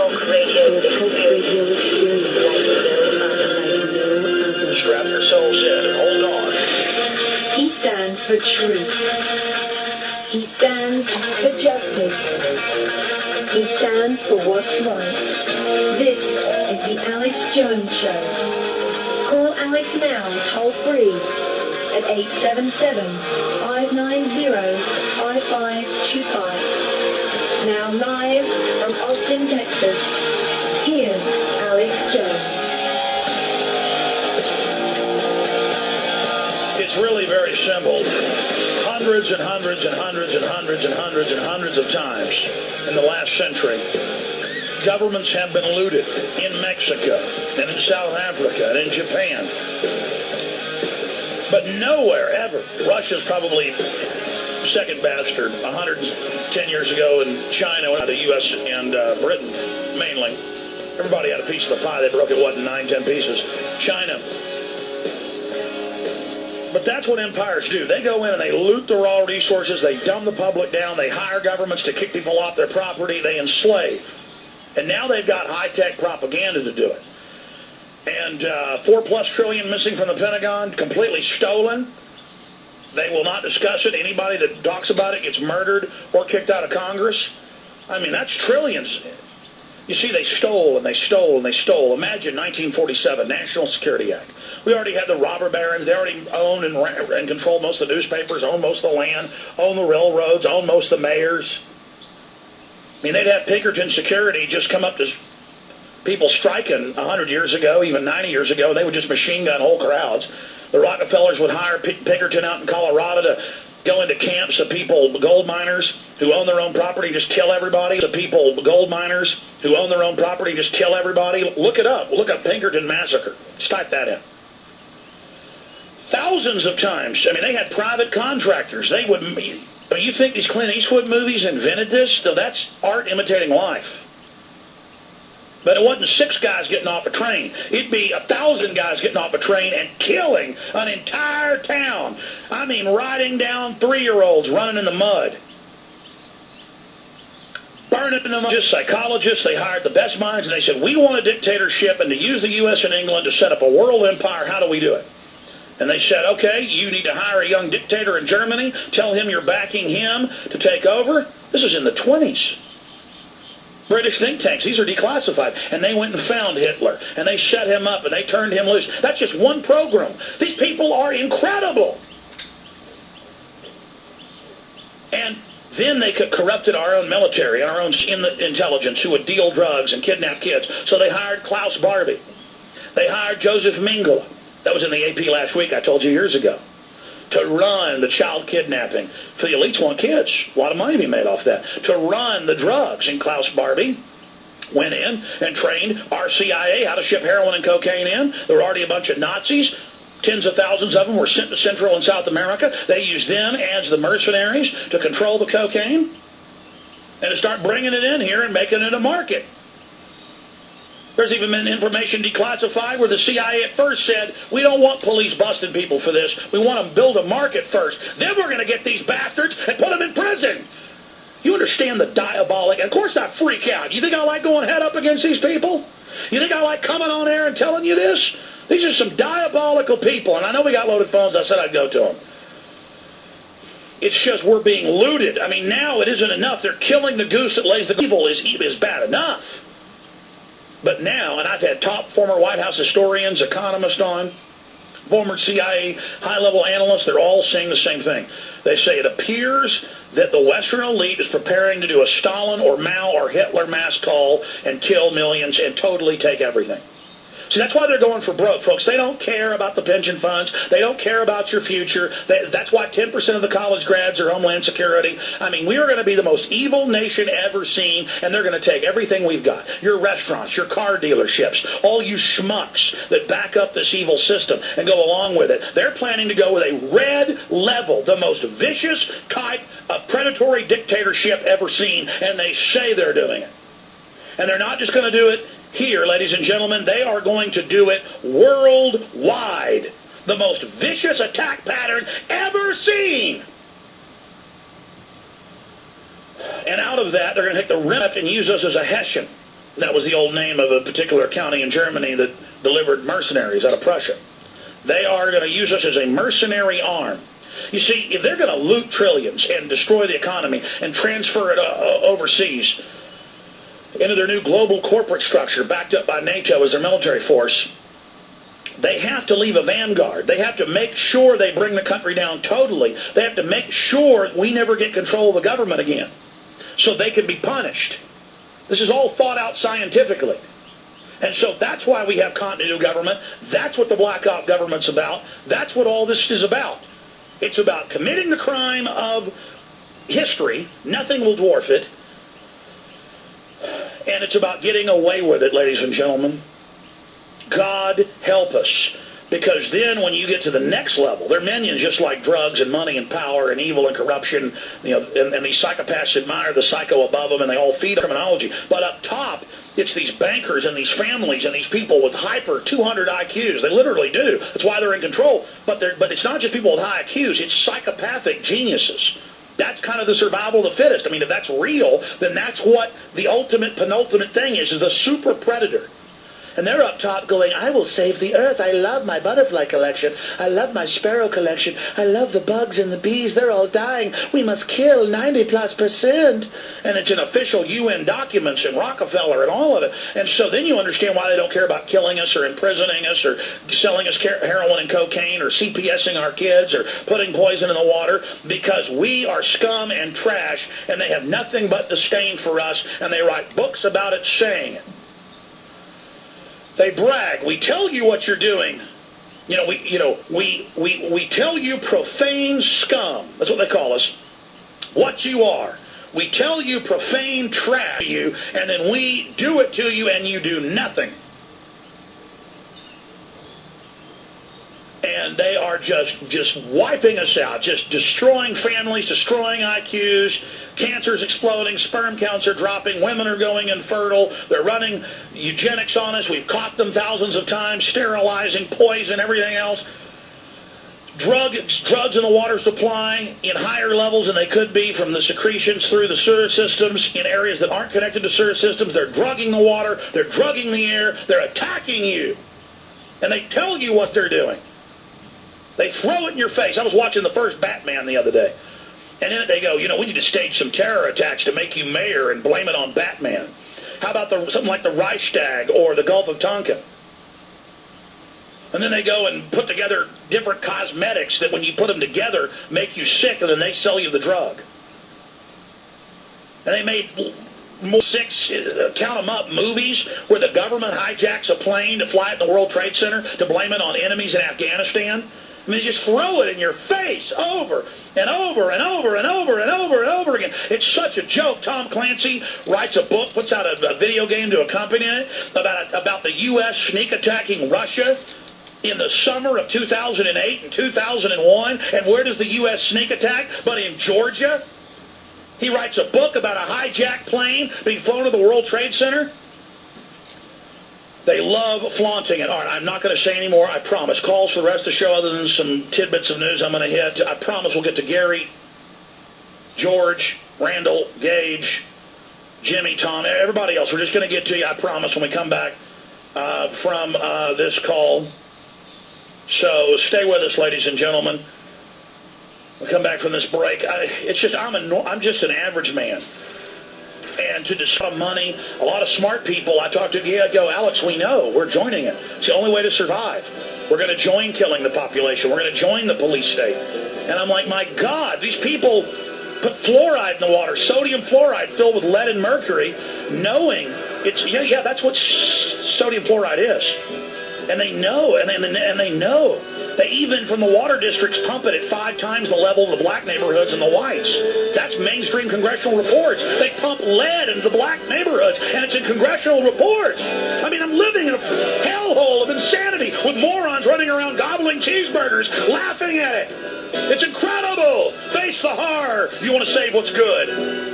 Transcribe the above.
talk radio experience like no other. Strap yourselves in and hold on. He stands for truth. He stands for justice. He stands for what's right. This is the Alex Jones Show. Call Alex now, toll free, at 877-590-5525. Now live from Austin, Texas, here's Alex Jones. It's really very simple. Hundreds and hundreds and hundreds and hundreds and hundreds and hundreds of times in the last century, governments have been looted in Mexico and in South Africa and in Japan. But nowhere ever. Russia's probably second best, or 110 years ago in China, the U.S. and Britain mainly. Everybody had a piece of the pie. They broke it, what, in 9, 10 pieces. China. But that's what empires do. They go in and they loot the raw resources. They dumb the public down. They hire governments to kick people off their property. They enslave. And now they've got high-tech propaganda to do it. And $4+ trillion missing from the Pentagon, completely stolen. They will not discuss it. Anybody that talks about it gets murdered or kicked out of Congress. I mean, that's trillions. You see, they stole and they stole and they stole. Imagine 1947, National Security Act. We already had the robber barons. They already owned and controlled most of the newspapers, owned most of the land, owned the railroads, owned most of the mayors. I mean, they'd have Pinkerton security just come up to people striking 100 years ago, even 90 years ago. They would just machine gun whole crowds. The Rockefellers would hire Pinkerton out in Colorado to go into camps of people, gold miners who own their own property, just kill everybody. The people, gold miners who own their own property, just kill everybody. Look it up. Look up Pinkerton Massacre. Just type that in. Thousands of times. I mean, they had private contractors. They would. You think these Clint Eastwood movies invented this? So that's art imitating life. But it wasn't 6 guys getting off a train. It'd be 1,000 guys getting off a train and killing an entire town. I mean, riding down 3-year-olds running in the mud. Burning in the mud. Just psychologists, they hired the best minds, and they said, we want a dictatorship and to use the U.S. and England to set up a world empire. How do we do it? And they said, okay, you need to hire a young dictator in Germany. Tell him you're backing him to take over. This is in the 20s. British think tanks, these are declassified. And they went and found Hitler, and they set him up, and they turned him loose. That's just one program. These people are incredible. And then they corrupted our own military and our own intelligence, who would deal drugs and kidnap kids. So they hired Klaus Barbie. They hired Joseph Mengele. That was in the AP last week, I told you years ago. To run the child kidnapping. For the elites want kids. A lot of money to be made off that. To run the drugs. And Klaus Barbie went in and trained our c.i.a. how to ship heroin and cocaine in. There were already a bunch of Nazis. Tens of thousands of them were sent to Central and South America. They used them as the mercenaries to control the cocaine and to start bringing it in here and making it a market. There's even been information declassified where the CIA at first said, we don't want police busting people for this. We want them to build a market first. Then we're going to get these bastards and put them in prison. You understand the diabolic? And of course I freak out. You think I like going head up against these people? You think I like coming on air and telling you this? These are some diabolical people. And I know we got loaded phones. I said I'd go to them. It's just we're being looted. I mean, now it isn't enough. They're killing the goose that lays the evil is bad enough. But now, and I've had top former White House historians, economists on, former CIA high-level analysts, they're all saying the same thing. They say it appears that the Western elite is preparing to do a Stalin or Mao or Hitler mass call and kill millions and totally take everything. See, that's why they're going for broke, folks. They don't care about the pension funds. They don't care about your future. That's why 10% of the college grads are Homeland Security. I mean, we are going to be the most evil nation ever seen, and they're going to take everything we've got. Your restaurants, your car dealerships, all you schmucks that back up this evil system and go along with it. They're planning to go with a red level, the most vicious type of predatory dictatorship ever seen, and they say they're doing it. And they're not just going to do it here, ladies and gentlemen. They are going to do it worldwide. The most vicious attack pattern ever seen. And out of that, they're going to take the rim and use us as a Hessian. That was the old name of a particular county in Germany that delivered mercenaries out of Prussia. They are going to use us as a mercenary arm. You see, if they're going to loot trillions and destroy the economy and transfer it overseas into their new global corporate structure backed up by NATO as their military force, they have to leave a vanguard. They have to make sure they bring the country down totally. They have to make sure we never get control of the government again so they can be punished. This is all thought out scientifically. And so that's why we have continuity of government. That's what the Black Op government's about. That's what all this is about. It's about committing the crime of history. Nothing will dwarf it. And it's about getting away with it, ladies and gentlemen. God help us. Because then when you get to the next level, they're minions just like drugs and money and power and evil and corruption. You know, and these psychopaths admire the psycho above them, and they all feed criminology. But up top, it's these bankers and these families and these people with hyper 200 IQs. They literally do. That's why they're in control. But it's not just people with high IQs. It's psychopathic geniuses. That's kind of the survival of the fittest. I mean, if that's real, then that's what the ultimate, penultimate thing is the super predator. And they're up top going, I will save the earth. I love my butterfly collection. I love my sparrow collection. I love the bugs and the bees. They're all dying. We must kill 90+%. And it's in official UN documents and Rockefeller and all of it. And so then you understand why they don't care about killing us or imprisoning us or selling us heroin and cocaine or CPSing our kids or putting poison in the water, because we are scum and trash, and they have nothing but disdain for us, and they write books about it saying it. They brag. We tell you what you're doing. We tell you profane scum. That's what they call us. What you are. We tell you profane trash to you, and then we do it to you, and you do nothing. And they are just wiping us out, just destroying families, destroying IQs, cancer's exploding, sperm counts are dropping, women are going infertile, they're running eugenics on us, we've caught them thousands of times, sterilizing, poison, everything else. Drugs in the water supply in higher levels than they could be from the secretions through the sewer systems in areas that aren't connected to sewer systems. They're drugging the water, they're drugging the air, they're attacking you. And they tell you what they're doing. They throw it in your face. I was watching the first Batman the other day. And then they go, we need to stage some terror attacks to make you mayor and blame it on Batman. How about something like the Reichstag or the Gulf of Tonkin? And then they go and put together different cosmetics that when you put them together make you sick, and then they sell you the drug. And they made 6, count them up, movies where the government hijacks a plane to fly it in the World Trade Center to blame it on enemies in Afghanistan. I mean, they just throw it in your face over and over and over and over and over and over again. It's such a joke. Tom Clancy writes a book, puts out a video game to accompany it about the U.S. sneak attacking Russia in the summer of 2008 and 2001. And where does the U.S. sneak attack? But in Georgia. He writes a book about a hijacked plane being flown to the World Trade Center. They love flaunting it. All right, I'm not going to say any more, I promise. Calls for the rest of the show other than some tidbits of news I'm going to hit. I promise we'll get to Gary, George, Randall, Gage, Jimmy, Tom, everybody else. We're just going to get to you, I promise, when we come back from this call. So stay with us, ladies and gentlemen. We'll come back from this break. I'm just an average man. And to discuss money, a lot of smart people I talk to go, Alex, we know. We're joining it. It's the only way to survive. We're going to join killing the population. We're going to join the police state. And I'm like, my God, these people put fluoride in the water, sodium fluoride filled with lead and mercury, knowing it's, that's what sodium fluoride is. And they know, and they know. They even, from the water districts, pump it at 5 times the level of the black neighborhoods and the whites. That's mainstream congressional reports. They pump lead into the black neighborhoods, and it's in congressional reports. I mean, I'm living in a hellhole of insanity with morons running around gobbling cheeseburgers, laughing at it. It's incredible. Face the horror if you want to save what's good.